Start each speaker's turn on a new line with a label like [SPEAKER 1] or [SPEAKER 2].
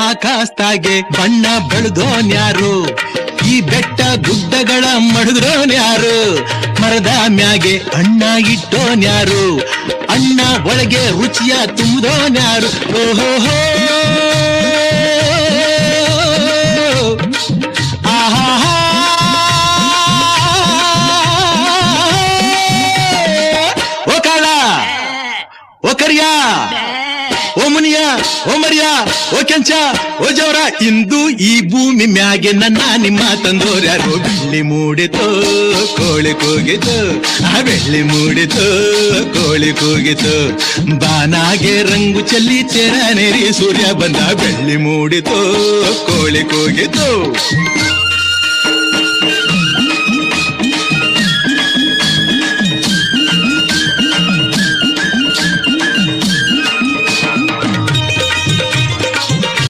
[SPEAKER 1] ಆಕಾಶದಾಗೆ ಬಣ್ಣ ಬೆಳೆದೋನ್ಯಾರು, ಈ ಬೆಟ್ಟ ಗುಡ್ಡಗಳ ಮಡಿದ್ರೋನ್ಯಾರು, ಮರದ ಮ್ಯಾಗೆ ಅಣ್ಣ ಇಟ್ಟೋನ್ಯಾರು, ಅಣ್ಣ ಒಳಗೆ ರುಚಿಯ ತುಂಬಿದೋನ್ಯಾರು. ಓಹೋ ಆಹಾ ಓ ಕಾಳ ಓ ಕರಿಯಾ ಓ ಮುನಿಯ ಓ ಮರಿಯ ಓ ಕೆಂಚ ಓ ಜವರ, ಇಂದು ಈ ಭೂಮಿ ಮ್ಯಾಗೆ ನನ್ನ ನಿಮ್ಮ ತಂದೋರ್ಯಾರು. ಬೆಳ್ಳಿ ಮೂಡಿತು ಕೋಳಿ ಕೂಗಿತು, ಬೆಳ್ಳಿ ಮೂಡಿತು ಕೋಳಿ ಕೂಗಿತು, ಬಾನಾಗೆ ರಂಗು ಚೆಲ್ಲಿ ತೆರನೇರಿ ಸೂರ್ಯ ಬಂದ. ಬೆಳ್ಳಿ ಮೂಡಿತು ಕೋಳಿ ಕೂಗಿತು.